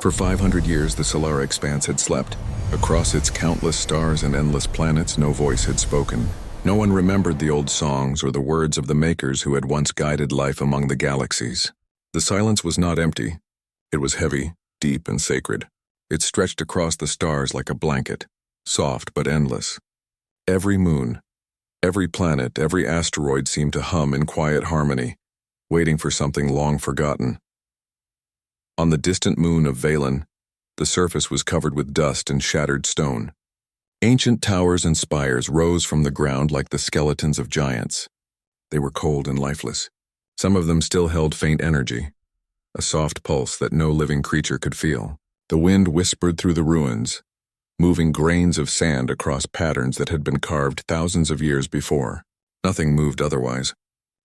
For 500 years, the solar expanse had slept. Across its countless stars and endless planets, no voice had spoken. No one remembered the old songs or the words of the makers who had once guided life among the galaxies. The silence was not empty. It was heavy, deep, and sacred. It stretched across the stars like a blanket, soft but endless. Every moon, every planet, every asteroid seemed to hum in quiet harmony, waiting for something long forgotten. On the distant moon of Valen, the surface was covered with dust and shattered stone. Ancient towers and spires rose from the ground like the skeletons of giants. They were cold and lifeless. Some of them still held faint energy, a soft pulse that no living creature could feel. The wind whispered through the ruins, moving grains of sand across patterns that had been carved thousands of years before. Nothing moved otherwise.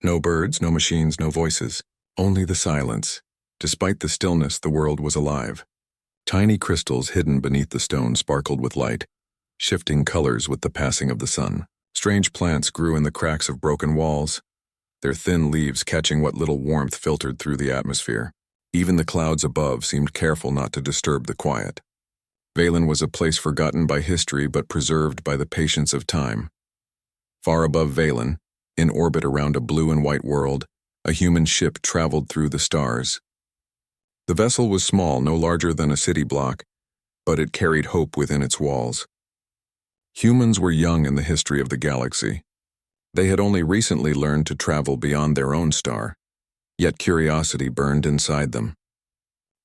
No birds, no machines, no voices. Only the silence. Despite the stillness, the world was alive. Tiny crystals hidden beneath the stone sparkled with light, shifting colors with the passing of the sun. Strange plants grew in the cracks of broken walls, their thin leaves catching what little warmth filtered through the atmosphere. Even the clouds above seemed careful not to disturb the quiet. Valen was a place forgotten by history but preserved by the patience of time. Far above Valen, in orbit around a blue and white world, a human ship traveled through the stars. The vessel was small, no larger than a city block, but it carried hope within its walls. Humans were young in the history of the galaxy. They had only recently learned to travel beyond their own star, yet curiosity burned inside them.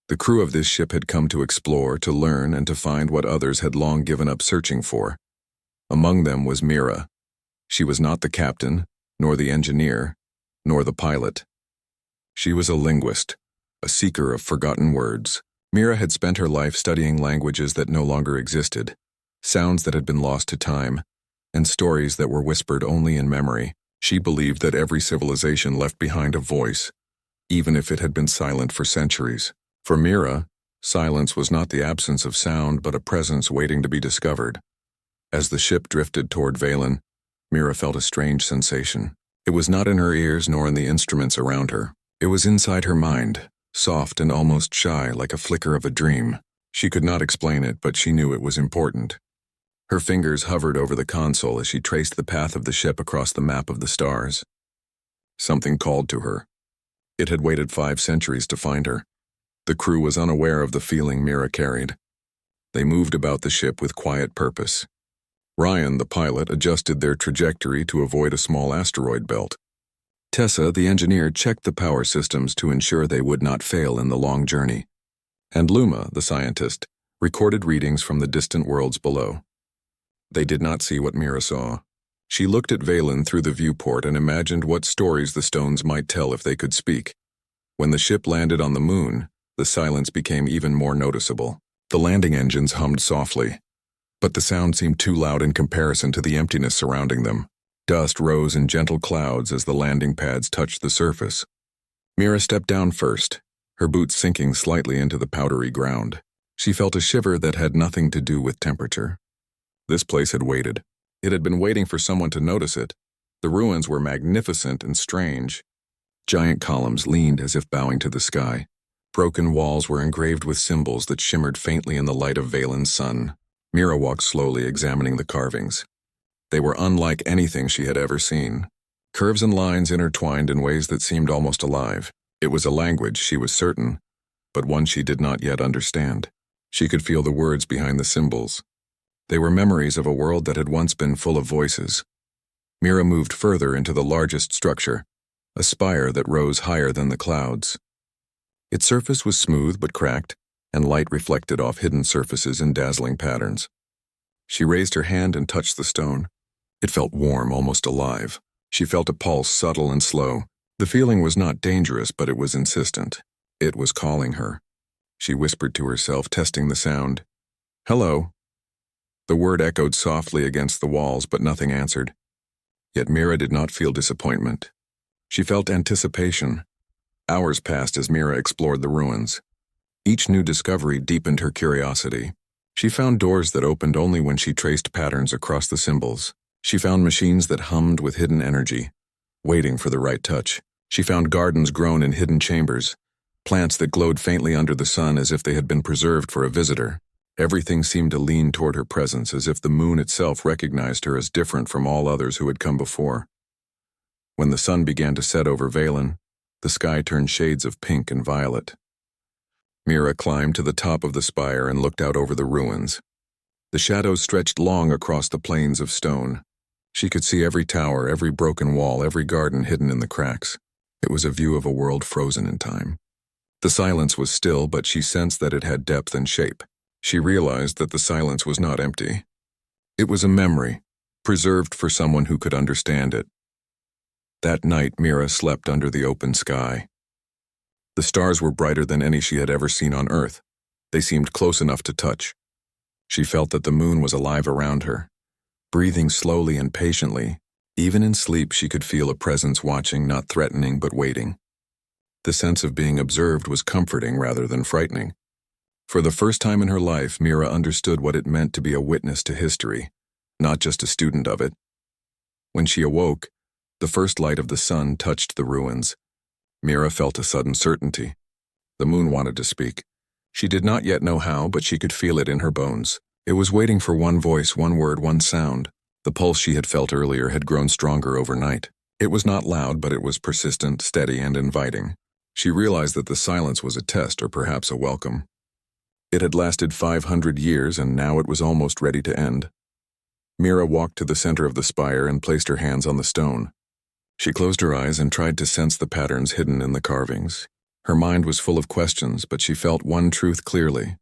The crew of this ship had come to explore, to learn, and to find what others had long given up searching for. Among them was Mira. She was not the captain, nor the engineer, nor the pilot. She was a linguist, a seeker of forgotten words. Mira had spent her life studying languages that no longer existed, sounds that had been lost to time, and stories that were whispered only in memory. She believed that every civilization left behind a voice, even if it had been silent for centuries. For Mira, silence was not the absence of sound but a presence waiting to be discovered. As the ship drifted toward Valen, Mira felt a strange sensation. It was not in her ears nor in the instruments around her. It was inside her mind, soft and almost shy, like a flicker of a dream. She could not explain it, but she knew it was important. Her fingers hovered over the console as she traced the path of the ship across the map of the stars. Something called to her. It had waited 5 centuries to find her. The crew was unaware of the feeling Mira carried. They moved about the ship with quiet purpose. Ryan, the pilot, adjusted their trajectory to avoid a small asteroid belt. Tessa, the engineer, checked the power systems to ensure they would not fail in the long journey. And Luma, the scientist, recorded readings from the distant worlds below. They did not see what Mira saw. She looked at Valen through the viewport and imagined what stories the stones might tell if they could speak. When the ship landed on the moon, the silence became even more noticeable. The landing engines hummed softly, but the sound seemed too loud in comparison to the emptiness surrounding them. Dust rose in gentle clouds as the landing pads touched the surface. Mira stepped down first, her boots sinking slightly into the powdery ground. She felt a shiver that had nothing to do with temperature. This place had waited. It had been waiting for someone to notice it. The ruins were magnificent and strange. Giant columns leaned as if bowing to the sky. Broken walls were engraved with symbols that shimmered faintly in the light of Valen's sun. Mira walked slowly, examining the carvings. They were unlike anything she had ever seen. Curves and lines intertwined in ways that seemed almost alive. It was a language, she was certain, but one she did not yet understand. She could feel the words behind the symbols. They were memories of a world that had once been full of voices. Mira moved further into the largest structure, a spire that rose higher than the clouds. Its surface was smooth but cracked, and light reflected off hidden surfaces in dazzling patterns. She raised her hand and touched the stone. It felt warm, almost alive. She felt a pulse, subtle and slow. The feeling was not dangerous, but it was insistent. It was calling her. She whispered to herself, testing the sound. "Hello." The word echoed softly against the walls, but nothing answered. Yet Mira did not feel disappointment. She felt anticipation. Hours passed as Mira explored the ruins. Each new discovery deepened her curiosity. She found doors that opened only when she traced patterns across the symbols. She found machines that hummed with hidden energy, waiting for the right touch. She found gardens grown in hidden chambers, plants that glowed faintly under the sun as if they had been preserved for a visitor. Everything seemed to lean toward her presence, as if the moon itself recognized her as different from all others who had come before. When the sun began to set over Valen, the sky turned shades of pink and violet. Mira climbed to the top of the spire and looked out over the ruins. The shadows stretched long across the plains of stone. She could see every tower, every broken wall, every garden hidden in the cracks. It was a view of a world frozen in time. The silence was still, but she sensed that it had depth and shape. She realized that the silence was not empty. It was a memory, preserved for someone who could understand it. That night, Mira slept under the open sky. The stars were brighter than any she had ever seen on Earth. They seemed close enough to touch. She felt that the moon was alive around her. Breathing slowly and patiently, even in sleep she could feel a presence watching, not threatening but waiting. The sense of being observed was comforting rather than frightening. For the first time in her life, Mira understood what it meant to be a witness to history, not just a student of it. When she awoke, the first light of the sun touched the ruins. Mira felt a sudden certainty. The moon wanted to speak. She did not yet know how, but she could feel it in her bones. It was waiting for one voice, one word, one sound. The pulse she had felt earlier had grown stronger overnight. It was not loud, but it was persistent, steady, and inviting. She realized that the silence was a test, or perhaps a welcome. It had lasted 500 years, and now it was almost ready to end. Mira walked to the center of the spire and placed her hands on the stone. She closed her eyes and tried to sense the patterns hidden in the carvings. Her mind was full of questions, but she felt one truth clearly.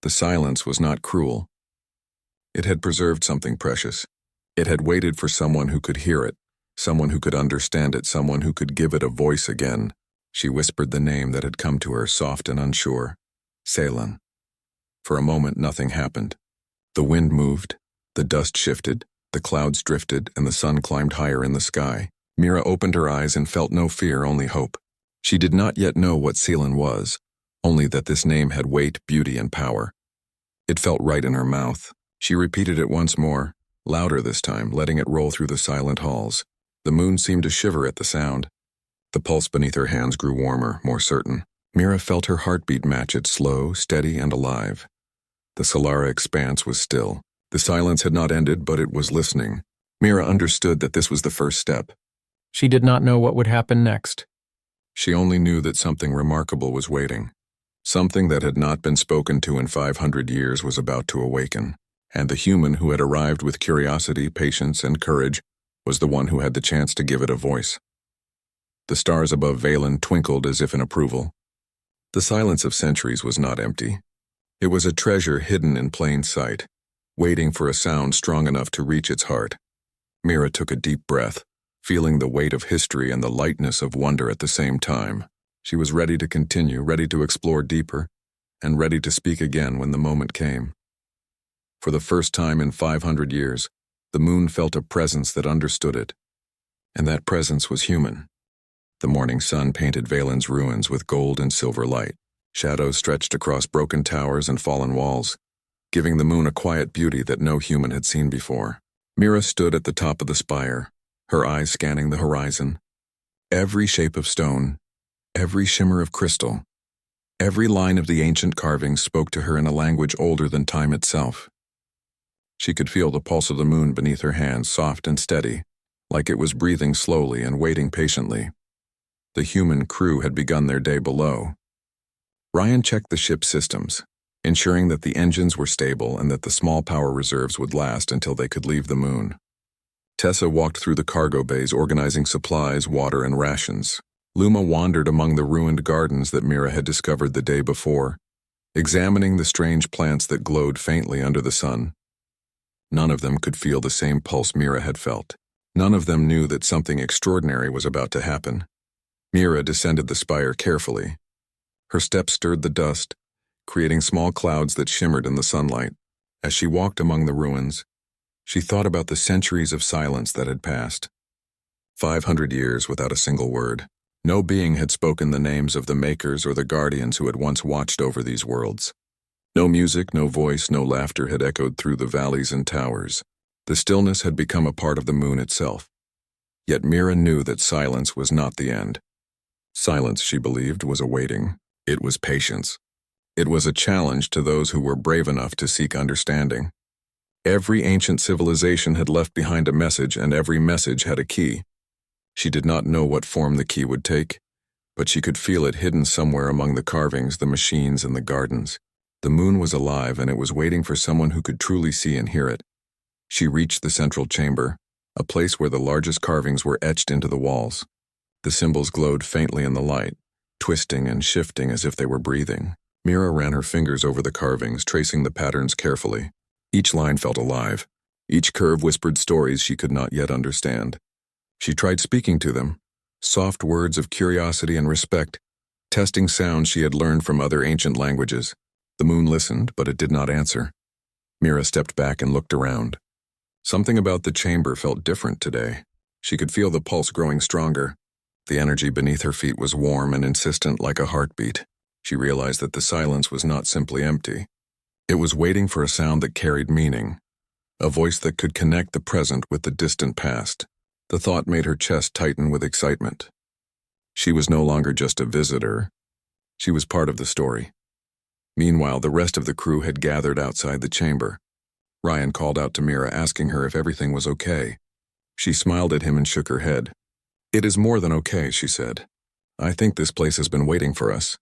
The silence was not cruel. It had preserved something precious. It had waited for someone who could hear it, someone who could understand it, someone who could give it a voice again. She whispered the name that had come to her, soft and unsure. Salen. For a moment, nothing happened. The wind moved, the dust shifted, the clouds drifted, and the sun climbed higher in the sky. Mira opened her eyes and felt no fear, only hope. She did not yet know what Selen was, only that this name had weight, beauty, and power. It felt right in her mouth. She repeated it once more, louder this time, letting it roll through the silent halls. The moon seemed to shiver at the sound. The pulse beneath her hands grew warmer, more certain. Mira felt her heartbeat match it, slow, steady, and alive. The Solara expanse was still. The silence had not ended, but it was listening. Mira understood that this was the first step. She did not know what would happen next. She only knew that something remarkable was waiting. Something that had not been spoken to in 500 years was about to awaken, and the human who had arrived with curiosity, patience, and courage was the one who had the chance to give it a voice. The stars above Valen twinkled as if in approval. The silence of centuries was not empty. It was a treasure hidden in plain sight, waiting for a sound strong enough to reach its heart. Mira took a deep breath, feeling the weight of history and the lightness of wonder at the same time. She was ready to continue, ready to explore deeper, and ready to speak again when the moment came. For the first time in 500 years, the moon felt a presence that understood it, and that presence was human. The morning sun painted Valen's ruins with gold and silver light. Shadows stretched across broken towers and fallen walls, giving the moon a quiet beauty that no human had seen before. Mira stood at the top of the spire, her eyes scanning the horizon. Every shape of stone, every shimmer of crystal, every line of the ancient carvings spoke to her in a language older than time itself. She could feel the pulse of the moon beneath her hands, soft and steady, like it was breathing slowly and waiting patiently. The human crew had begun their day below. Ryan checked the ship's systems, ensuring that the engines were stable and that the small power reserves would last until they could leave the moon. Tessa walked through the cargo bays, organizing supplies, water, and rations. Luma wandered among the ruined gardens that Mira had discovered the day before, examining the strange plants that glowed faintly under the sun. None of them could feel the same pulse Mira had felt. None of them knew that something extraordinary was about to happen. Mira descended the spire carefully. Her steps stirred the dust, creating small clouds that shimmered in the sunlight. As she walked among the ruins, she thought about the centuries of silence that had passed. 500 years without a single word. No being had spoken the names of the makers or the guardians who had once watched over these worlds. No music, no voice, no laughter had echoed through the valleys and towers. The stillness had become a part of the moon itself. Yet Mira knew that silence was not the end. Silence, she believed, was awaiting. It was patience. It was a challenge to those who were brave enough to seek understanding. Every ancient civilization had left behind a message, and every message had a key. She did not know what form the key would take, but she could feel it hidden somewhere among the carvings, the machines, and the gardens. The moon was alive, and it was waiting for someone who could truly see and hear it. She reached the central chamber, a place where the largest carvings were etched into the walls. The symbols glowed faintly in the light, twisting and shifting as if they were breathing. Mira ran her fingers over the carvings, tracing the patterns carefully. Each line felt alive. Each curve whispered stories she could not yet understand. She tried speaking to them, soft words of curiosity and respect, testing sounds she had learned from other ancient languages. The moon listened, but it did not answer. Mira stepped back and looked around. Something about the chamber felt different today. She could feel the pulse growing stronger. The energy beneath her feet was warm and insistent like a heartbeat. She realized that the silence was not simply empty. It was waiting for a sound that carried meaning, a voice that could connect the present with the distant past. The thought made her chest tighten with excitement. She was no longer just a visitor. She was part of the story. Meanwhile, the rest of the crew had gathered outside the chamber. Ryan called out to Mira, asking her if everything was okay. She smiled at him and shook her head. "It is more than okay," she said. "I think this place has been waiting for us."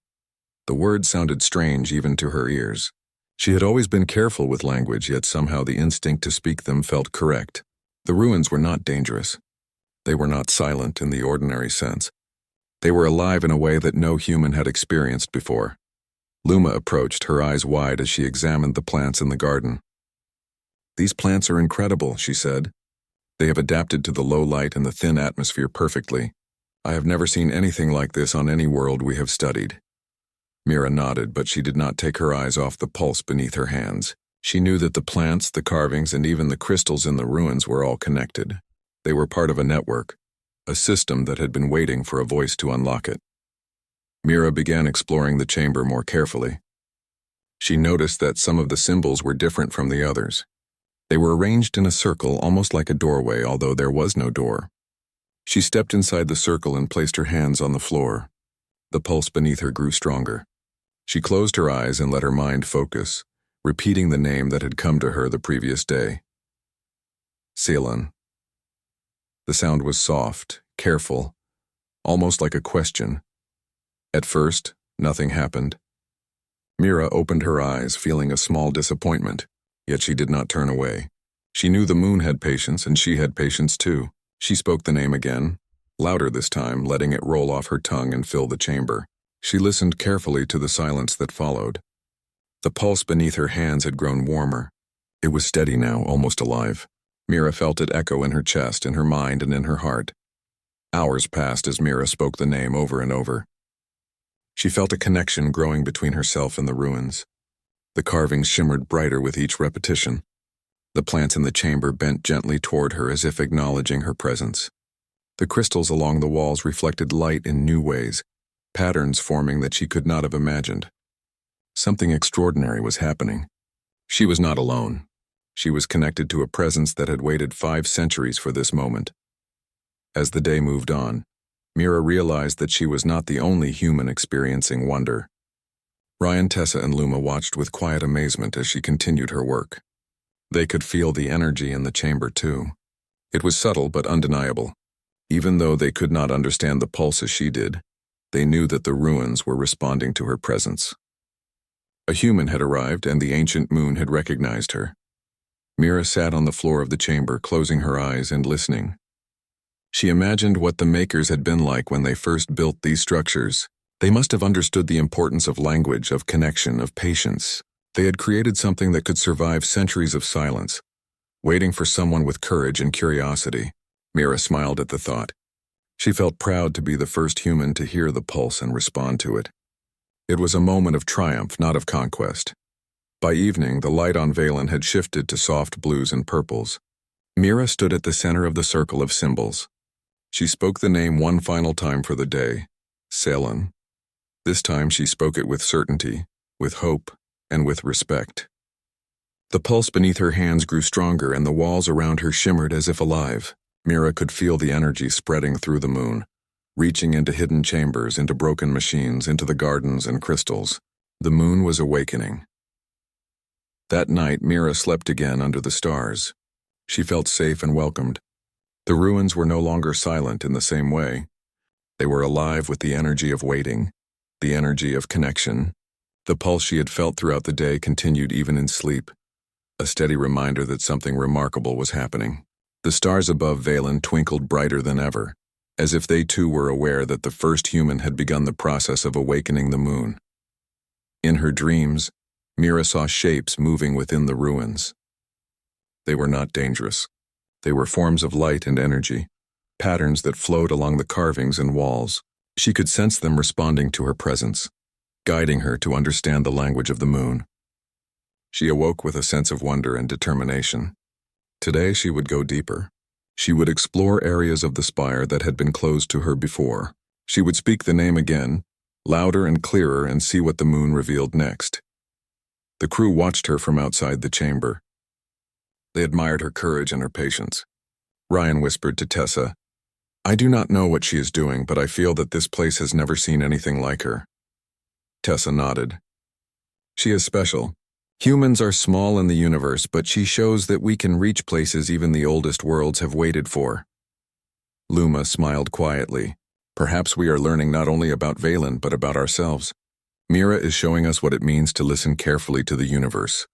The words sounded strange even to her ears. She had always been careful with language, yet somehow the instinct to speak them felt correct. The ruins were not dangerous. They were not silent in the ordinary sense. They were alive in a way that no human had experienced before. Luma approached, her eyes wide as she examined the plants in the garden. "These plants are incredible," she said. "They have adapted to the low light and the thin atmosphere perfectly. I have never seen anything like this on any world we have studied." Mira nodded, but she did not take her eyes off the pulse beneath her hands. She knew that the plants, the carvings, and even the crystals in the ruins were all connected. They were part of a network, a system that had been waiting for a voice to unlock it. Mira began exploring the chamber more carefully. She noticed that some of the symbols were different from the others. They were arranged in a circle, almost like a doorway, although there was no door. She stepped inside the circle and placed her hands on the floor. The pulse beneath her grew stronger. She closed her eyes and let her mind focus, repeating the name that had come to her the previous day. Ceylon. The sound was soft, careful, almost like a question. At first, nothing happened. Mira opened her eyes, feeling a small disappointment, yet she did not turn away. She knew the moon had patience, and she had patience too. She spoke the name again, louder this time, letting it roll off her tongue and fill the chamber. She listened carefully to the silence that followed. The pulse beneath her hands had grown warmer. It was steady now, almost alive. Mira felt it echo in her chest, in her mind, and in her heart. Hours passed as Mira spoke the name over and over. She felt a connection growing between herself and the ruins. The carvings shimmered brighter with each repetition. The plants in the chamber bent gently toward her as if acknowledging her presence. The crystals along the walls reflected light in new ways, patterns forming that she could not have imagined. Something extraordinary was happening. She was not alone. She was connected to a presence that had waited 5 centuries for this moment. As the day moved on, Mira realized that she was not the only human experiencing wonder. Ryan, Tessa, and Luma watched with quiet amazement as she continued her work. They could feel the energy in the chamber too. It was subtle but undeniable. Even though they could not understand the pulse as she did, they knew that the ruins were responding to her presence. A human had arrived, and the ancient moon had recognized her. Mira sat on the floor of the chamber, closing her eyes and listening. She imagined what the makers had been like when they first built these structures. They must have understood the importance of language, of connection, of patience. They had created something that could survive centuries of silence, waiting for someone with courage and curiosity. Mira smiled at the thought. She felt proud to be the first human to hear the pulse and respond to it. It was a moment of triumph, not of conquest. By evening, the light on Valen had shifted to soft blues and purples. Mira stood at the center of the circle of symbols. She spoke the name one final time for the day, Ceylon. This time she spoke it with certainty, with hope, and with respect. The pulse beneath her hands grew stronger, and the walls around her shimmered as if alive. Mira could feel the energy spreading through the moon, reaching into hidden chambers, into broken machines, into the gardens and crystals. The moon was awakening. That night, Mira slept again under the stars. She felt safe and welcomed. The ruins were no longer silent in the same way. They were alive with the energy of waiting, the energy of connection. The pulse she had felt throughout the day continued even in sleep, a steady reminder that something remarkable was happening. The stars above Valen twinkled brighter than ever, as if they too were aware that the first human had begun the process of awakening the moon. In her dreams, Mira saw shapes moving within the ruins. They were not dangerous. They were forms of light and energy, patterns that flowed along the carvings and walls. She could sense them responding to her presence, guiding her to understand the language of the moon. She awoke with a sense of wonder and determination. Today she would go deeper. She would explore areas of the spire that had been closed to her before. She would speak the name again, louder and clearer, and see what the moon revealed next. The crew watched her from outside the chamber. They admired her courage and her patience. Ryan whispered to Tessa, "I do not know what she is doing, but I feel that this place has never seen anything like her." Tessa nodded. "She is special. Humans are small in the universe, but she shows that we can reach places even the oldest worlds have waited for." Luma smiled quietly. "Perhaps we are learning not only about Valen, but about ourselves. Mira is showing us what it means to listen carefully to the universe."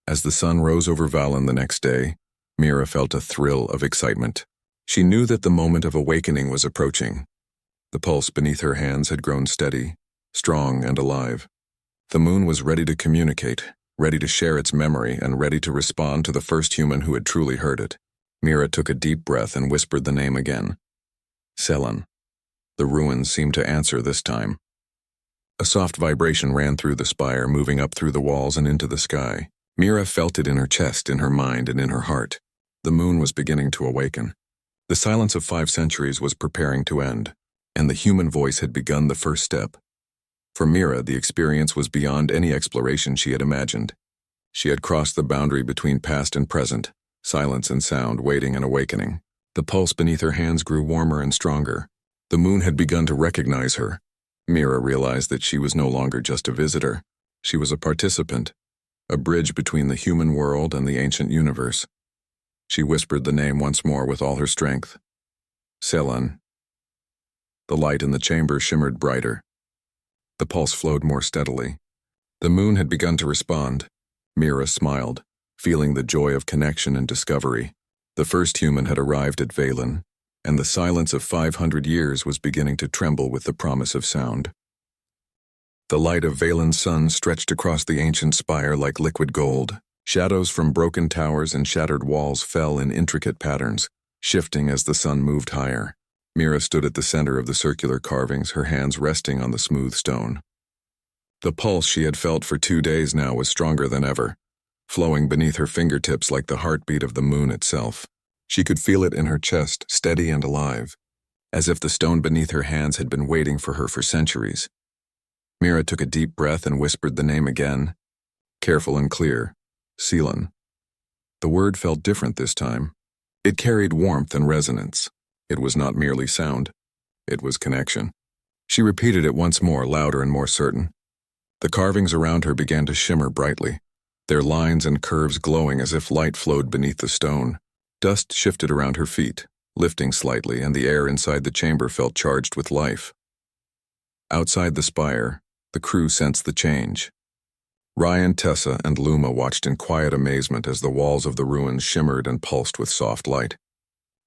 As the sun rose over Valen the next day, Mira felt a thrill of excitement. She knew that the moment of awakening was approaching. The pulse beneath her hands had grown steady, strong and alive. The moon was ready to communicate, ready to share its memory, and ready to respond to the first human who had truly heard it. Mira took a deep breath and whispered the name again. Selan. The ruins seemed to answer this time. A soft vibration ran through the spire, moving up through the walls and into the sky. Mira felt it in her chest, in her mind, and in her heart. The moon was beginning to awaken. The silence of 5 centuries was preparing to end, and the human voice had begun the first step. For Mira, the experience was beyond any exploration she had imagined. She had crossed the boundary between past and present, silence and sound, waiting and awakening. The pulse beneath her hands grew warmer and stronger. The moon had begun to recognize her. Mira realized that she was no longer just a visitor. She was a participant, a bridge between the human world and the ancient universe. She whispered the name once more with all her strength. Selan. The light in the chamber shimmered brighter. The pulse flowed more steadily. The moon had begun to respond. Mira smiled, feeling the joy of connection and discovery. The first human had arrived at Valen, and the silence of 500 years was beginning to tremble with the promise of sound. The light of Valen's sun stretched across the ancient spire like liquid gold. Shadows from broken towers and shattered walls fell in intricate patterns, shifting as the sun moved higher. Mira stood at the center of the circular carvings, her hands resting on the smooth stone. The pulse she had felt for 2 days now was stronger than ever, flowing beneath her fingertips like the heartbeat of the moon itself. She could feel it in her chest, steady and alive, as if the stone beneath her hands had been waiting for her for centuries. Mira took a deep breath and whispered the name again, careful and clear, Selan. The word felt different this time. It carried warmth and resonance. It was not merely sound. It was connection. She repeated it once more, louder and more certain. The carvings around her began to shimmer brightly, their lines and curves glowing as if light flowed beneath the stone. Dust shifted around her feet, lifting slightly, and the air inside the chamber felt charged with life. Outside the spire, the crew sensed the change. Ryan, Tessa, and Luma watched in quiet amazement as the walls of the ruins shimmered and pulsed with soft light.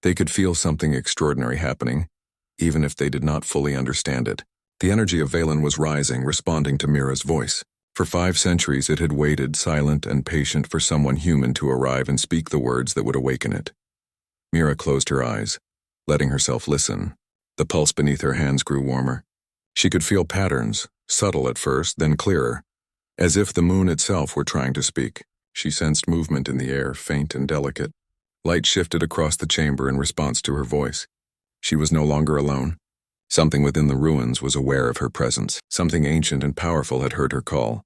They could feel something extraordinary happening, even if they did not fully understand it. The energy of Valen was rising, responding to Mira's voice. For 5 centuries it had waited, silent and patient, for someone human to arrive and speak the words that would awaken it. Mira closed her eyes, letting herself listen. The pulse beneath her hands grew warmer. She could feel patterns, subtle at first, then clearer, as if the moon itself were trying to speak. She sensed movement in the air, faint and delicate. Light shifted across the chamber in response to her voice. She was no longer alone. Something within the ruins was aware of her presence. Something ancient and powerful had heard her call.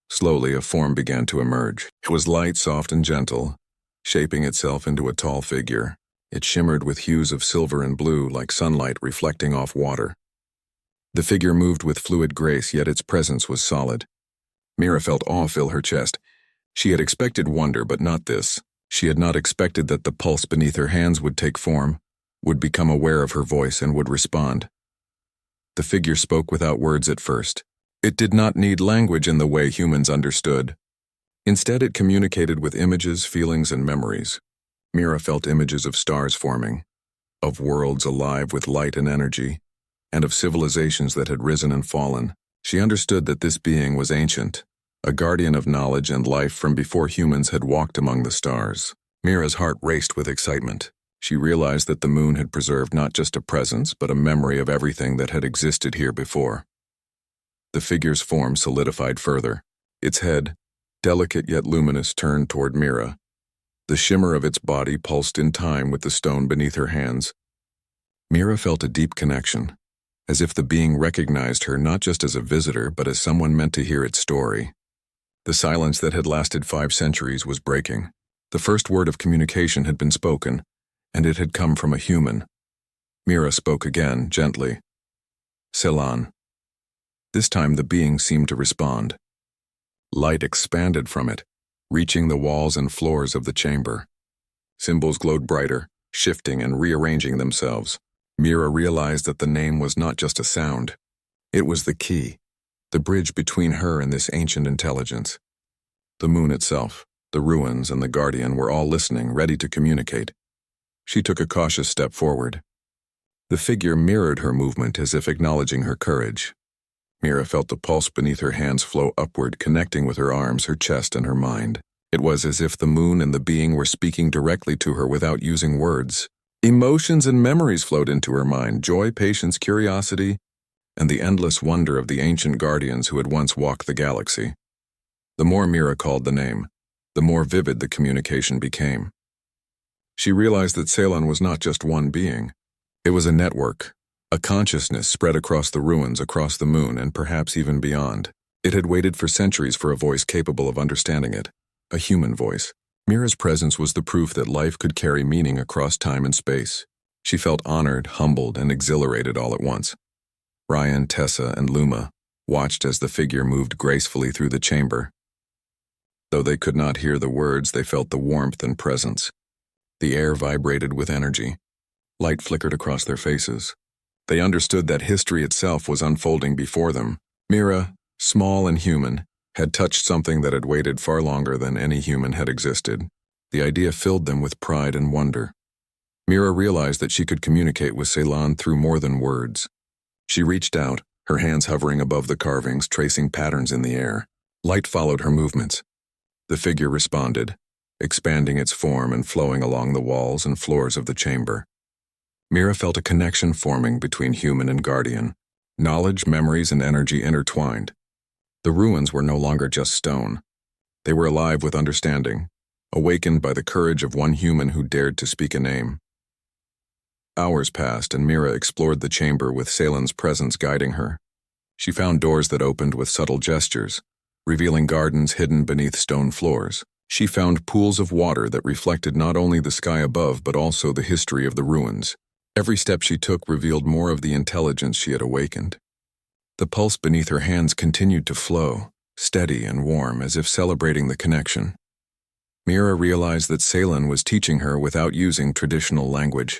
Slowly, a form began to emerge. It was light, soft, and gentle, shaping itself into a tall figure. It shimmered with hues of silver and blue like sunlight reflecting off water. The figure moved with fluid grace, yet its presence was solid. Mira felt awe fill her chest. She had expected wonder, but not this. She had not expected that the pulse beneath her hands would take form, would become aware of her voice, and would respond. The figure spoke without words at first. It did not need language in the way humans understood. Instead, it communicated with images, feelings, and memories. Mira felt images of stars forming, of worlds alive with light and energy, and of civilizations that had risen and fallen. She understood that this being was ancient, a guardian of knowledge and life from before humans had walked among the stars. Mira's heart raced with excitement. She realized that the moon had preserved not just a presence, but a memory of everything that had existed here before. The figure's form solidified further. Its head, delicate yet luminous, turned toward Mira. The shimmer of its body pulsed in time with the stone beneath her hands. Mira felt a deep connection, as if the being recognized her not just as a visitor, but as someone meant to hear its story. The silence that had lasted 5 centuries was breaking. The first word of communication had been spoken, and it had come from a human. Mira spoke again, gently. Selan. This time the being seemed to respond. Light expanded from it, reaching the walls and floors of the chamber. Symbols glowed brighter, shifting and rearranging themselves. Mira realized that the name was not just a sound. It was the key, the bridge between her and this ancient intelligence. The moon itself, the ruins, and the guardian were all listening, ready to communicate. She took a cautious step forward. The figure mirrored her movement as if acknowledging her courage. Mira felt the pulse beneath her hands flow upward, connecting with her arms, her chest, and her mind. It was as if the moon and the being were speaking directly to her without using words. Emotions and memories flowed into her mind, joy, patience, curiosity, and the endless wonder of the ancient guardians who had once walked the galaxy. The more Mira called the name, the more vivid the communication became. She realized that Ceylon was not just one being. It was a network, a consciousness spread across the ruins, across the moon, and perhaps even beyond. It had waited for centuries for a voice capable of understanding it, a human voice. Mira's presence was the proof that life could carry meaning across time and space. She felt honored, humbled, and exhilarated all at once. Ryan, Tessa, and Luma watched as the figure moved gracefully through the chamber. Though they could not hear the words, they felt the warmth and presence. The air vibrated with energy. Light flickered across their faces. They understood that history itself was unfolding before them. Mira, small and human, had touched something that had waited far longer than any human had existed. The idea filled them with pride and wonder. Mira realized that she could communicate with Ceylon through more than words. She reached out, her hands hovering above the carvings, tracing patterns in the air. Light followed her movements. The figure responded, expanding its form and flowing along the walls and floors of the chamber. Mira felt a connection forming between human and guardian. Knowledge, memories, and energy intertwined. The ruins were no longer just stone. They were alive with understanding, awakened by the courage of one human who dared to speak a name. Hours passed, and Mira explored the chamber with Ceylon's presence guiding her. She found doors that opened with subtle gestures, revealing gardens hidden beneath stone floors. She found pools of water that reflected not only the sky above but also the history of the ruins. Every step she took revealed more of the intelligence she had awakened. The pulse beneath her hands continued to flow, steady and warm, as if celebrating the connection. Mira realized that Ceylon was teaching her without using traditional language.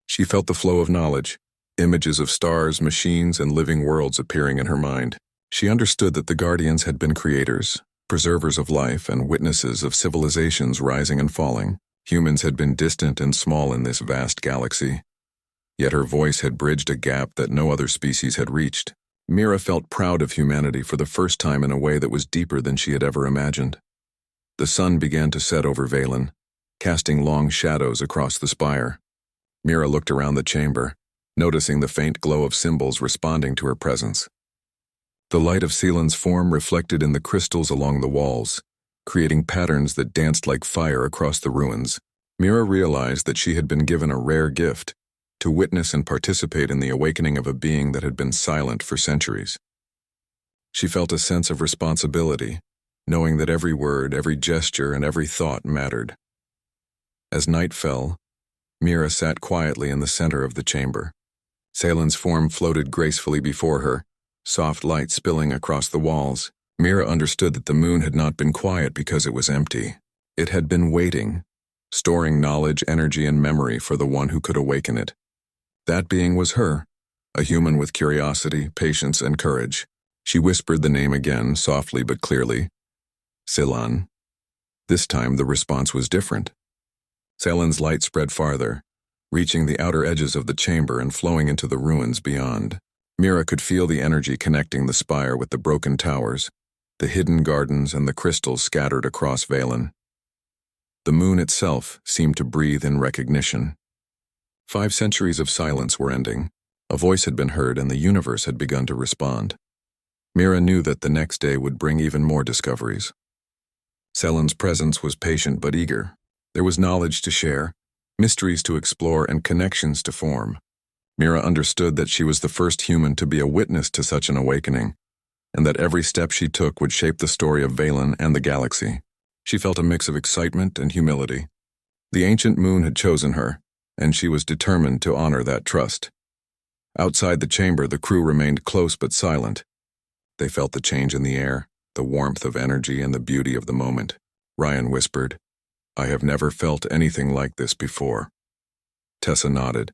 She felt the flow of knowledge, images of stars, machines, and living worlds appearing in her mind. She understood that the Guardians had been creators, preservers of life, and witnesses of civilizations rising and falling. Humans had been distant and small in this vast galaxy. Yet her voice had bridged a gap that no other species had reached. Mira felt proud of humanity for the first time in a way that was deeper than she had ever imagined. The sun began to set over Valen, casting long shadows across the spire. Mira looked around the chamber, noticing the faint glow of symbols responding to her presence. The light of Ceylon's form reflected in the crystals along the walls, creating patterns that danced like fire across the ruins. Mira realized that she had been given a rare gift, to witness and participate in the awakening of a being that had been silent for centuries. She felt a sense of responsibility, knowing that every word, every gesture, and every thought mattered. As night fell, Mira sat quietly in the center of the chamber. Saylan's form floated gracefully before her, soft light spilling across the walls. Mira understood that the moon had not been quiet because it was empty. It had been waiting, storing knowledge, energy, and memory for the one who could awaken it. That being was her, a human with curiosity, patience, and courage. She whispered the name again, softly but clearly. Saylan. This time the response was different. Saylan's light spread farther, reaching the outer edges of the chamber and flowing into the ruins beyond. Mira could feel the energy connecting the spire with the broken towers, the hidden gardens, and the crystals scattered across Valen. The moon itself seemed to breathe in recognition. 5 centuries of silence were ending. A voice had been heard and the universe had begun to respond. Mira knew that the next day would bring even more discoveries. Saylan's presence was patient but eager. There was knowledge to share, mysteries to explore, and connections to form. Mira understood that she was the first human to be a witness to such an awakening, and that every step she took would shape the story of Valen and the galaxy. She felt a mix of excitement and humility. The ancient moon had chosen her, and she was determined to honor that trust. Outside the chamber, the crew remained close but silent. They felt the change in the air, the warmth of energy, and the beauty of the moment. Ryan whispered, "I have never felt anything like this before." Tessa nodded.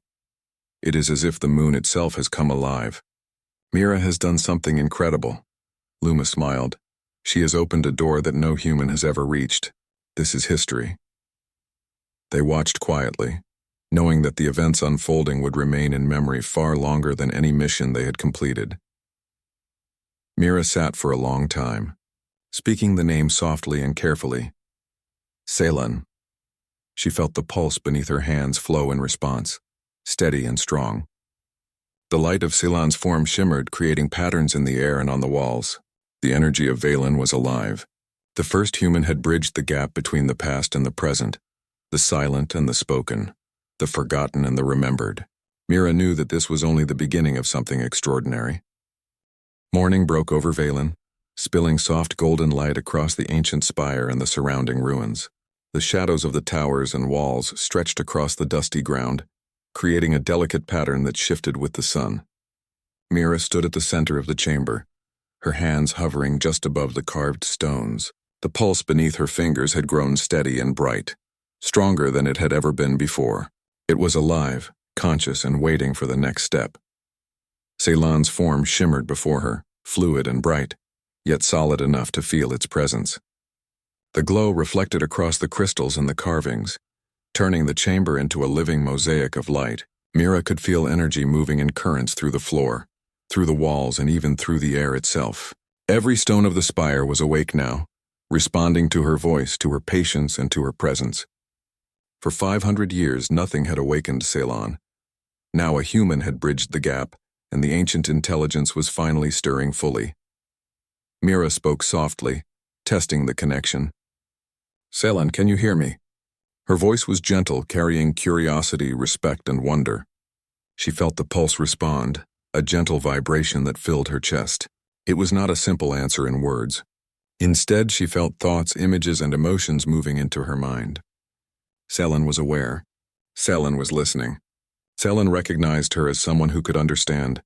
"It is as if the moon itself has come alive." "Mira has done something incredible." Luma smiled. "She has opened a door that no human has ever reached. This is history." They watched quietly, knowing that the events unfolding would remain in memory far longer than any mission they had completed. Mira sat for a long time, speaking the name softly and carefully. Saylan. She felt the pulse beneath her hands flow in response, steady and strong. The light of Saylan's form shimmered, creating patterns in the air and on the walls. The energy of Valen was alive. The first human had bridged the gap between the past and the present, the silent and the spoken, the forgotten and the remembered. Mira knew that this was only the beginning of something extraordinary. Morning broke over Valen, spilling soft golden light across the ancient spire and the surrounding ruins. The shadows of the towers and walls stretched across the dusty ground, creating a delicate pattern that shifted with the sun. Mira stood at the center of the chamber, her hands hovering just above the carved stones. The pulse beneath her fingers had grown steady and bright, stronger than it had ever been before. It was alive, conscious, and waiting for the next step. Saylan's form shimmered before her, fluid and bright, yet solid enough to feel its presence. The glow reflected across the crystals and the carvings, turning the chamber into a living mosaic of light. Mira could feel energy moving in currents through the floor, through the walls, and even through the air itself. Every stone of the spire was awake now, responding to her voice, to her patience, and to her presence. For 500 years, nothing had awakened Saylan. Now a human had bridged the gap, and the ancient intelligence was finally stirring fully. Mira spoke softly, testing the connection. "Saylan, can you hear me?" Her voice was gentle, carrying curiosity, respect, and wonder. She felt the pulse respond, a gentle vibration that filled her chest. It was not a simple answer in words. Instead, she felt thoughts, images, and emotions moving into her mind. Saylan was aware. Saylan was listening. Saylan recognized her as someone who could understand,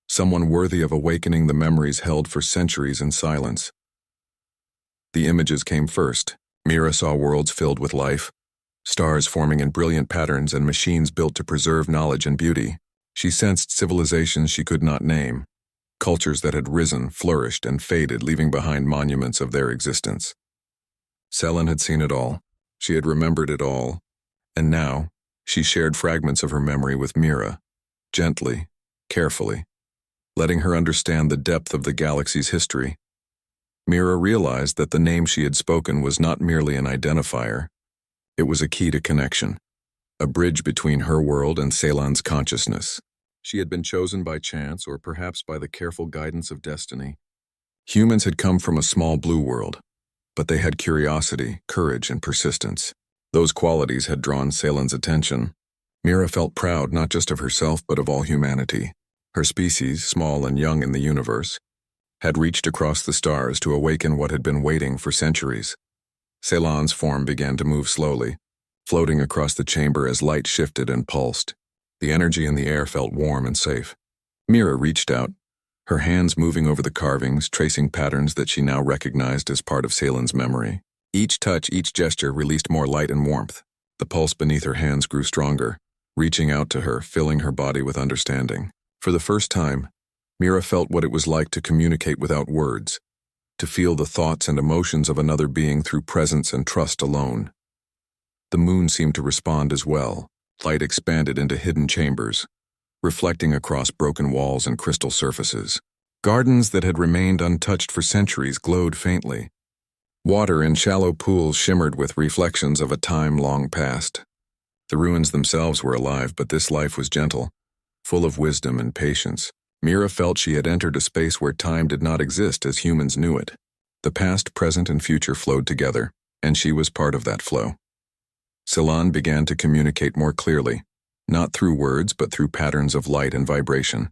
someone worthy of awakening the memories held for centuries in silence. The images came first. Mira saw worlds filled with life, stars forming in brilliant patterns and machines built to preserve knowledge and beauty. She sensed civilizations she could not name, cultures that had risen, flourished, and faded, leaving behind monuments of their existence. Saylan had seen it all. She had remembered it all. And now, she shared fragments of her memory with Mira, gently, carefully, letting her understand the depth of the galaxy's history. Mira realized that the name she had spoken was not merely an identifier. It was a key to connection, a bridge between her world and Saylan's consciousness. She had been chosen by chance or perhaps by the careful guidance of destiny. Humans had come from a small blue world, but they had curiosity, courage, and persistence. Those qualities had drawn Saylan's attention. Mira felt proud not just of herself but of all humanity. Her species, small and young in the universe, had reached across the stars to awaken what had been waiting for centuries. Saylan's form began to move slowly, floating across the chamber as light shifted and pulsed. The energy in the air felt warm and safe. Mira reached out, her hands moving over the carvings, tracing patterns that she now recognized as part of Salen's memory. Each touch, each gesture released more light and warmth. The pulse beneath her hands grew stronger, reaching out to her, filling her body with understanding. For the first time, Mira felt what it was like to communicate without words, to feel the thoughts and emotions of another being through presence and trust alone. The moon seemed to respond as well. Light expanded into hidden chambers, reflecting across broken walls and crystal surfaces. Gardens that had remained untouched for centuries glowed faintly. Water in shallow pools shimmered with reflections of a time long past. The ruins themselves were alive, but this life was gentle, full of wisdom and patience. Mira felt she had entered a space where time did not exist as humans knew it. The past, present, and future flowed together, and she was part of that flow. Celan began to communicate more clearly, not through words but through patterns of light and vibration.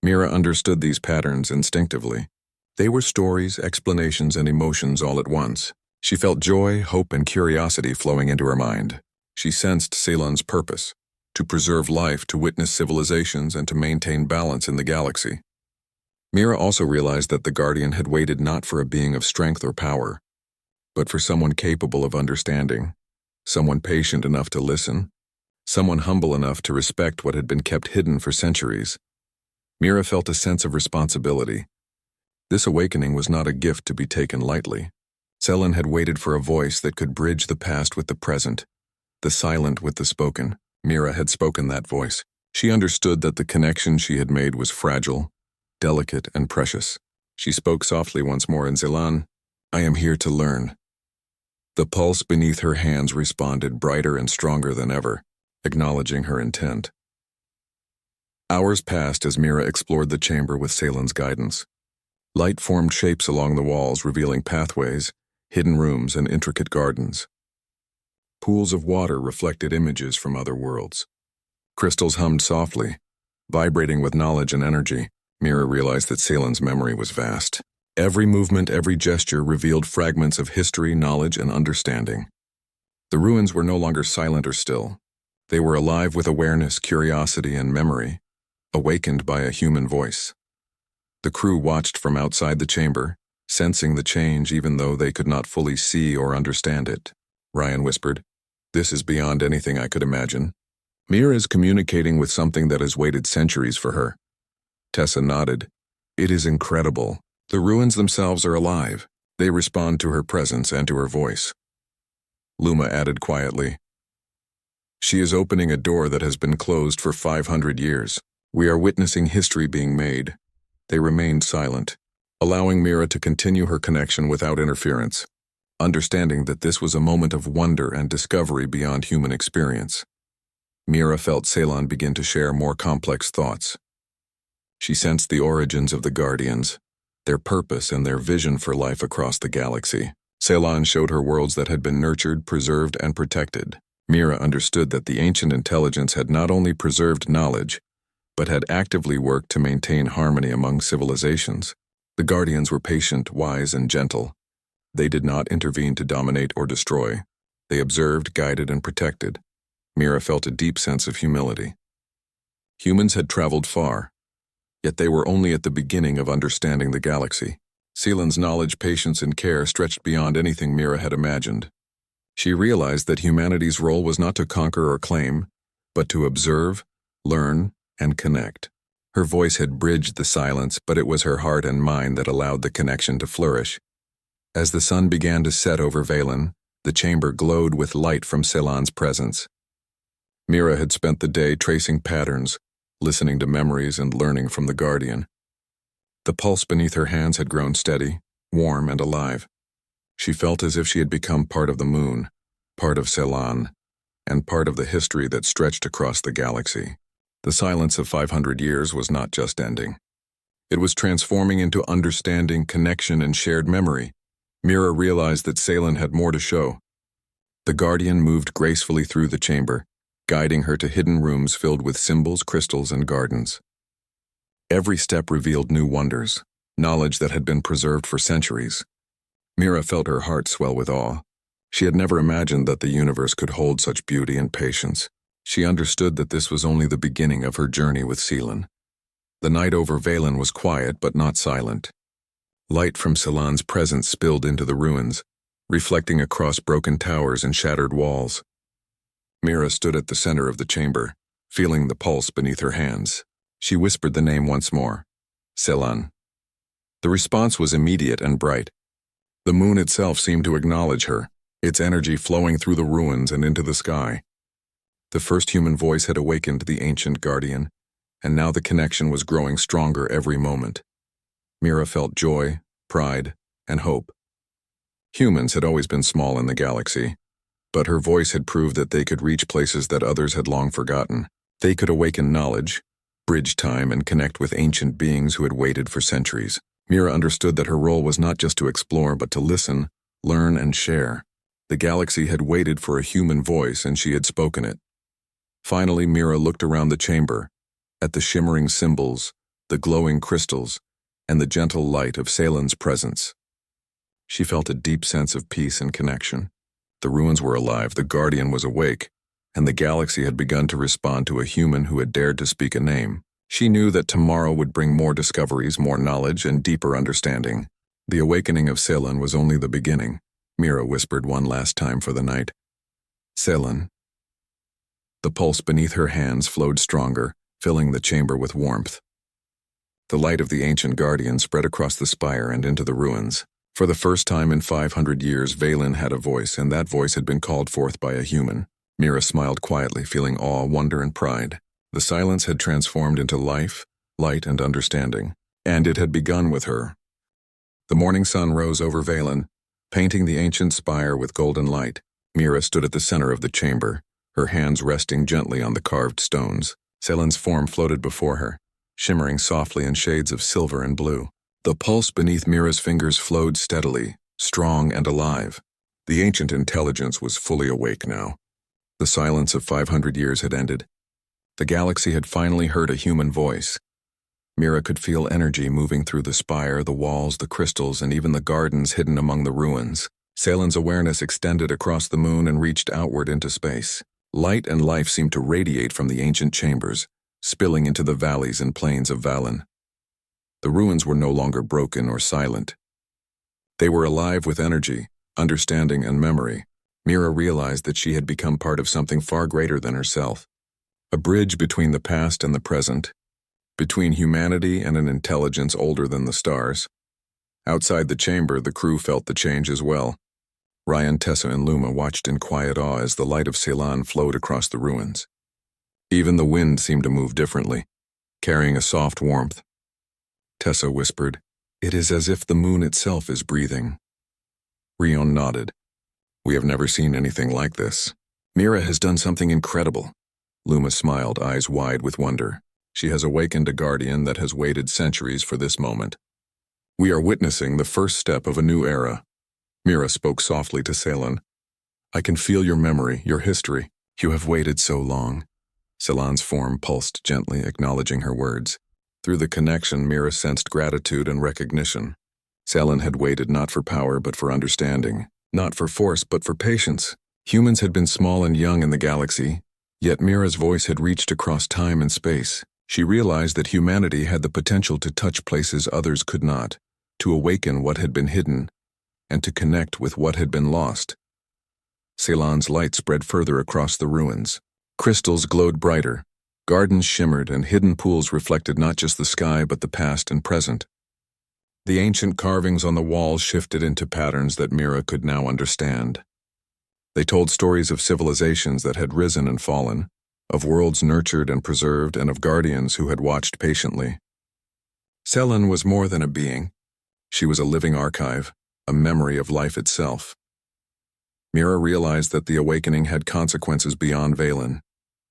Mira understood these patterns instinctively. They were stories, explanations, and emotions all at once. She felt joy, hope, and curiosity flowing into her mind. She sensed Celan's purpose: to preserve life, to witness civilizations, and to maintain balance in the galaxy. Mira also realized that the Guardian had waited not for a being of strength or power, but for someone capable of understanding, someone patient enough to listen, someone humble enough to respect what had been kept hidden for centuries. Mira felt a sense of responsibility. This awakening was not a gift to be taken lightly. Celan had waited for a voice that could bridge the past with the present, the silent with the spoken. Mira had spoken that voice. She understood that the connection she had made was fragile, delicate, and precious. She spoke softly once more in Celan, "I am here to learn." The pulse beneath her hands responded, brighter and stronger than ever, acknowledging her intent. Hours passed as Mira explored the chamber with Celan's guidance. Light formed shapes along the walls, revealing pathways, hidden rooms, and intricate gardens. Pools of water reflected images from other worlds. Crystals hummed softly, vibrating with knowledge and energy. Mira realized that Celan's memory was vast. Every movement, every gesture revealed fragments of history, knowledge, and understanding. The ruins were no longer silent or still. They were alive with awareness, curiosity, and memory, awakened by a human voice. The crew watched from outside the chamber, sensing the change even though they could not fully see or understand it. Ryan whispered, "This is beyond anything I could imagine." Mira is communicating with something that has waited centuries for her. Tessa nodded. "It is incredible. The ruins themselves are alive. They respond to her presence and to her voice." Luma added quietly, "She is opening a door that has been closed for 500 years. We are witnessing history being made." They remained silent, allowing Mira to continue her connection without interference, understanding that this was a moment of wonder and discovery beyond human experience. Mira felt Celan begin to share more complex thoughts. She sensed the origins of the Guardians, their purpose and their vision for life across the galaxy. Celan showed her worlds that had been nurtured, preserved, and protected. Mira understood that the ancient intelligence had not only preserved knowledge, but had actively worked to maintain harmony among civilizations. The Guardians were patient, wise, and gentle. They did not intervene to dominate or destroy. They observed, guided, and protected. Mira felt a deep sense of humility. Humans had traveled far, yet they were only at the beginning of understanding the galaxy. Celan's knowledge, patience, and care stretched beyond anything Mira had imagined. She realized that humanity's role was not to conquer or claim, but to observe, learn, and connect. Her voice had bridged the silence, but it was her heart and mind that allowed the connection to flourish. As the sun began to set over Valen, the chamber glowed with light from Celan's presence. Mira had spent the day tracing patterns, listening to memories, and learning from the Guardian. The pulse beneath her hands had grown steady, warm, and alive. She felt as if she had become part of the moon, part of Celan, and part of the history that stretched across the galaxy. The silence of 500 years was not just ending. It was transforming into understanding, connection, and shared memory. Mira realized that Celan had more to show. The Guardian moved gracefully through the chamber, guiding her to hidden rooms filled with symbols, crystals, and gardens. Every step revealed new wonders, knowledge that had been preserved for centuries. Mira felt her heart swell with awe. She had never imagined that the universe could hold such beauty and patience. She understood that this was only the beginning of her journey with Seelan. The night over Valen was quiet but not silent. Light from Selan's presence spilled into the ruins, reflecting across broken towers and shattered walls. Mira stood at the center of the chamber, feeling the pulse beneath her hands. She whispered the name once more, Selan. The response was immediate and bright. The moon itself seemed to acknowledge her, its energy flowing through the ruins and into the sky. The first human voice had awakened the ancient guardian, and now the connection was growing stronger every moment. Mira felt joy, pride, and hope. Humans had always been small in the galaxy, but her voice had proved that they could reach places that others had long forgotten. They could awaken knowledge, bridge time, and connect with ancient beings who had waited for centuries. Mira understood that her role was not just to explore, but to listen, learn, and share. The galaxy had waited for a human voice, and she had spoken it. Finally, Mira looked around the chamber, at the shimmering symbols, the glowing crystals, and the gentle light of Selan's presence. She felt a deep sense of peace and connection. The ruins were alive, the guardian was awake, and the galaxy had begun to respond to a human who had dared to speak a name. She knew that tomorrow would bring more discoveries, more knowledge, and deeper understanding. The awakening of Selan was only the beginning. Mira whispered one last time for the night. Selan. The pulse beneath her hands flowed stronger, filling the chamber with warmth. The light of the ancient guardian spread across the spire and into the ruins. For the first time in 500 years, Valen had a voice, and that voice had been called forth by a human. Mira smiled quietly, feeling awe, wonder, and pride. The silence had transformed into life, light, and understanding, and it had begun with her. The morning sun rose over Valen, painting the ancient spire with golden light. Mira stood at the center of the chamber, her hands resting gently on the carved stones. Selan's form floated before her, shimmering softly in shades of silver and blue. The pulse beneath Mira's fingers flowed steadily, strong and alive. The ancient intelligence was fully awake now. The silence of 500 years had ended. The galaxy had finally heard a human voice. Mira could feel energy moving through the spire, the walls, the crystals, and even the gardens hidden among the ruins. Selan's awareness extended across the moon and reached outward into space. Light and life seemed to radiate from the ancient chambers, spilling into the valleys and plains of Valen. The ruins were no longer broken or silent. They were alive with energy, understanding, and memory. Mira realized that she had become part of something far greater than herself. A bridge between the past and the present, between humanity and an intelligence older than the stars. Outside the chamber, the crew felt the change as well. Ryan, Tessa, and Luma watched in quiet awe as the light of Selan flowed across the ruins. Even the wind seemed to move differently, carrying a soft warmth. Tessa whispered, "It is as if the moon itself is breathing." Rion nodded. "We have never seen anything like this. Mira has done something incredible." Luma smiled, eyes wide with wonder. She has awakened a guardian that has waited centuries for this moment. "We are witnessing the first step of a new era." Mira spoke softly to Selan. "I can feel your memory, your history. You have waited so long." Selan's form pulsed gently, acknowledging her words. Through the connection, Mira sensed gratitude and recognition. Selan had waited not for power but for understanding, not for force but for patience. Humans had been small and young in the galaxy, yet Mira's voice had reached across time and space. She realized that humanity had the potential to touch places others could not, to awaken what had been hidden, and to connect with what had been lost. Selan's light spread further across the ruins. Crystals glowed brighter, gardens shimmered, and hidden pools reflected not just the sky but the past and present. The ancient carvings on the walls shifted into patterns that Mira could now understand. They told stories of civilizations that had risen and fallen, of worlds nurtured and preserved, and of guardians who had watched patiently. Selan was more than a being. She was a living archive, a memory of life itself. Mira realized that the awakening had consequences beyond Valen.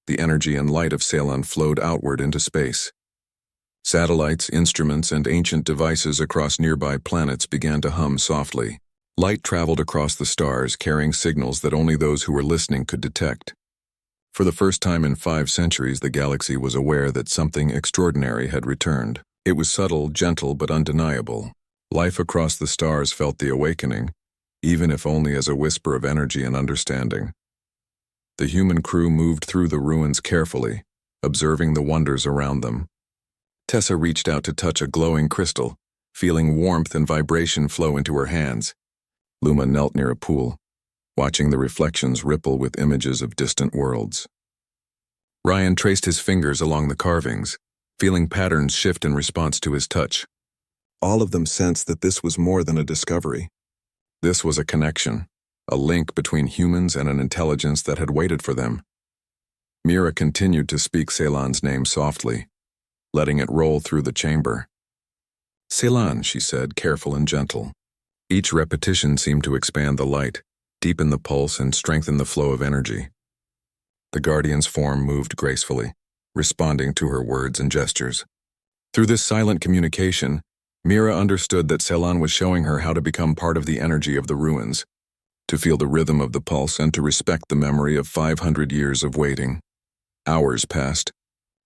The energy and light of Selan flowed outward into space. Satellites, instruments, and ancient devices across nearby planets began to hum softly. Light traveled across the stars, carrying signals that only those who were listening could detect. For the first time in 5 centuries, the galaxy was aware that something extraordinary had returned. It was subtle, gentle, but undeniable. Life across the stars felt the awakening, even if only as a whisper of energy and understanding. The human crew moved through the ruins carefully, observing the wonders around them. Tessa reached out to touch a glowing crystal, feeling warmth and vibration flow into her hands. Luma knelt near a pool, watching the reflections ripple with images of distant worlds. Ryan traced his fingers along the carvings, feeling patterns shift in response to his touch. All of them sensed that this was more than a discovery. This was a connection, a link between humans and an intelligence that had waited for them. Mira continued to speak Ceylan's name softly, letting it roll through the chamber. "Ceylan," she said, careful and gentle. Each repetition seemed to expand the light, deepen the pulse, and strengthen the flow of energy. The guardian's form moved gracefully, responding to her words and gestures. Through this silent communication, Mira understood that Ceylan was showing her how to become part of the energy of the ruins, to feel the rhythm of the pulse and to respect the memory of 500 years of waiting. Hours passed,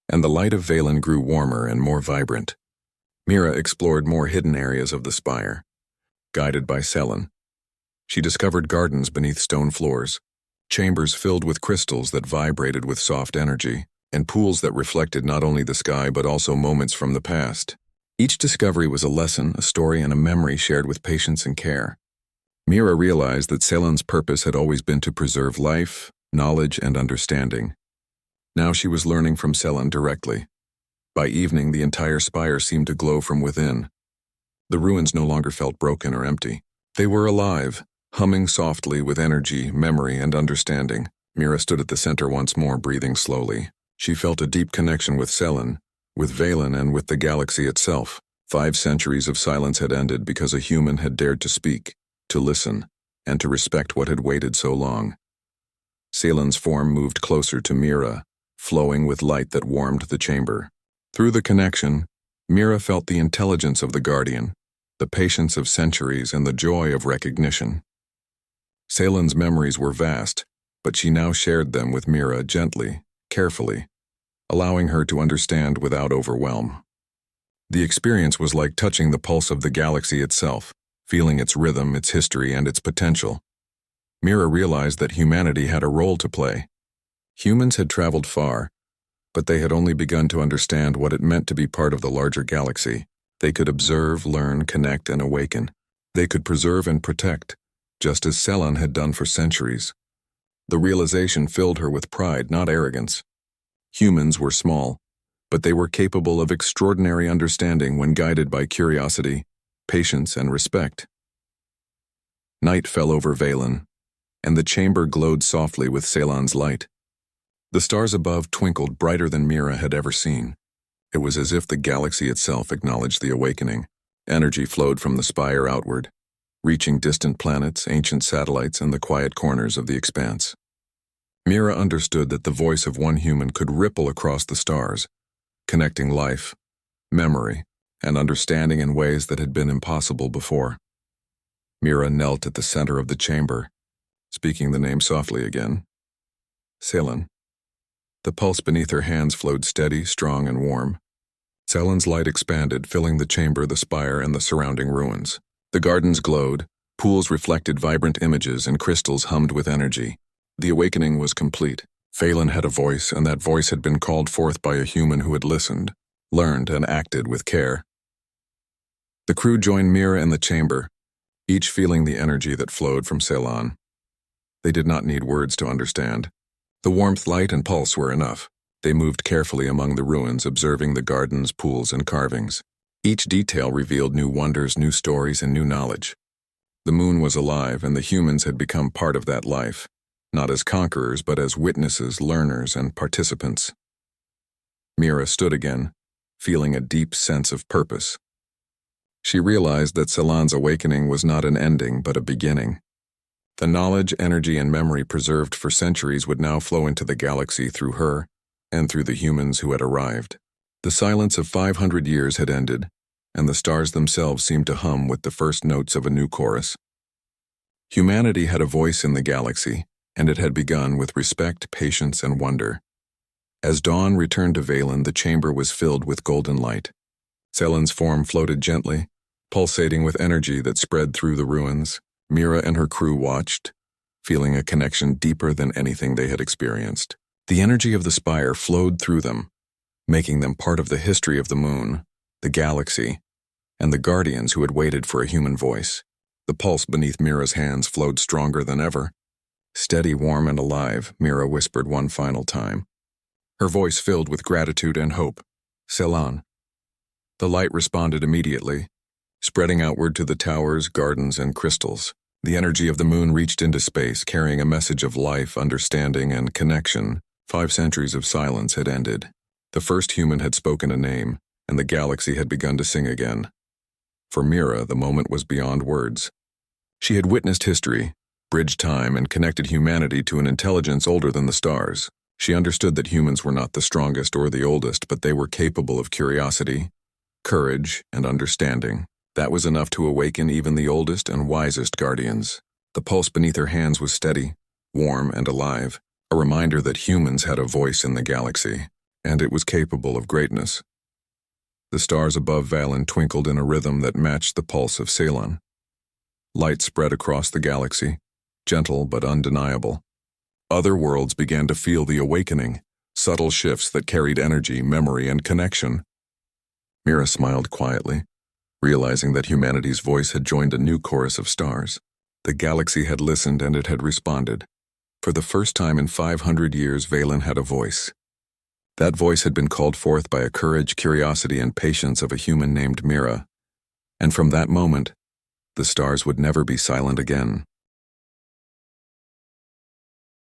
and the light of Valen grew warmer and more vibrant. Mira explored more hidden areas of the spire. Guided by Ceylan, she discovered gardens beneath stone floors, chambers filled with crystals that vibrated with soft energy, and pools that reflected not only the sky but also moments from the past. Each discovery was a lesson, a story, and a memory shared with patience and care. Mira realized that Ceylan's purpose had always been to preserve life, knowledge, and understanding. Now she was learning from Ceylan directly. By evening, the entire spire seemed to glow from within. The ruins no longer felt broken or empty. They were alive, humming softly with energy, memory, and understanding. Mira stood at the center once more, breathing slowly. She felt a deep connection with Ceylan, with Valen, and with the galaxy itself. 5 centuries of silence had ended because a human had dared to speak, to listen, and to respect what had waited so long. Ceylan's form moved closer to Mira, flowing with light that warmed the chamber. Through the connection, Mira felt the intelligence of the Guardian, the patience of centuries, and the joy of recognition. Ceylan's memories were vast, but she now shared them with Mira gently, carefully, allowing her to understand without overwhelm. The experience was like touching the pulse of the galaxy itself, feeling its rhythm, its history, and its potential. Mira realized that humanity had a role to play. Humans had traveled far, but they had only begun to understand what it meant to be part of the larger galaxy. They could observe, learn, connect, and awaken. They could preserve and protect, just as Ceylan had done for centuries. The realization filled her with pride, not arrogance. Humans were small, but they were capable of extraordinary understanding when guided by curiosity, patience, and respect. Night fell over Valen, and the chamber glowed softly with Ceylan's light. The stars above twinkled brighter than Mira had ever seen. It was as if the galaxy itself acknowledged the awakening. Energy flowed from the spire outward, reaching distant planets, ancient satellites, and the quiet corners of the expanse. Mira understood that the voice of one human could ripple across the stars, connecting life, memory, and understanding in ways that had been impossible before. Mira knelt at the center of the chamber, speaking the name softly again. Ceylan. The pulse beneath her hands flowed steady, strong, and warm. Ceylan's light expanded, filling the chamber, the spire, and the surrounding ruins. The gardens glowed, pools reflected vibrant images, and crystals hummed with energy. The awakening was complete. Valen had a voice, and that voice had been called forth by a human who had listened, learned, and acted with care. The crew joined Mira in the chamber, each feeling the energy that flowed from Ceylan. They did not need words to understand. The warmth, light, and pulse were enough. They moved carefully among the ruins, observing the gardens, pools, and carvings. Each detail revealed new wonders, new stories, and new knowledge. The moon was alive, and the humans had become part of that life, not as conquerors, but as witnesses, learners, and participants. Mira stood again, feeling a deep sense of purpose. She realized that Ceylan's awakening was not an ending, but a beginning. The knowledge, energy, and memory preserved for centuries would now flow into the galaxy through her and through the humans who had arrived. The silence of 500 years had ended, and the stars themselves seemed to hum with the first notes of a new chorus. Humanity had a voice in the galaxy, and it had begun with respect, patience, and wonder. As dawn returned to Valen, the chamber was filled with golden light. Ceylan's form floated gently, pulsating with energy that spread through the ruins. Mira and her crew watched, feeling a connection deeper than anything they had experienced. The energy of the spire flowed through them, making them part of the history of the moon, the galaxy, and the guardians who had waited for a human voice. The pulse beneath Mira's hands flowed stronger than ever. Steady, warm, and alive, Mira whispered one final time. Her voice filled with gratitude and hope. Selan. The light responded immediately, spreading outward to the towers, gardens, and crystals. The energy of the moon reached into space, carrying a message of life, understanding, and connection. 5 centuries of silence had ended. The first human had spoken a name, and the galaxy had begun to sing again. For Mira, the moment was beyond words. She had witnessed history, bridged time, and connected humanity to an intelligence older than the stars. She understood that humans were not the strongest or the oldest, but they were capable of curiosity, courage, and understanding. That was enough to awaken even the oldest and wisest guardians. The pulse beneath her hands was steady, warm, and alive, a reminder that humans had a voice in the galaxy, and it was capable of greatness. The stars above Valen twinkled in a rhythm that matched the pulse of Ceylon. Light spread across the galaxy, gentle but undeniable. Other worlds began to feel the awakening, subtle shifts that carried energy, memory, and connection. Mira smiled quietly, realizing that humanity's voice had joined a new chorus of stars. The galaxy had listened and it had responded. For the first time in 500 years, Valen had a voice. That voice had been called forth by a courage, curiosity, and patience of a human named Mira. And from that moment, the stars would never be silent again.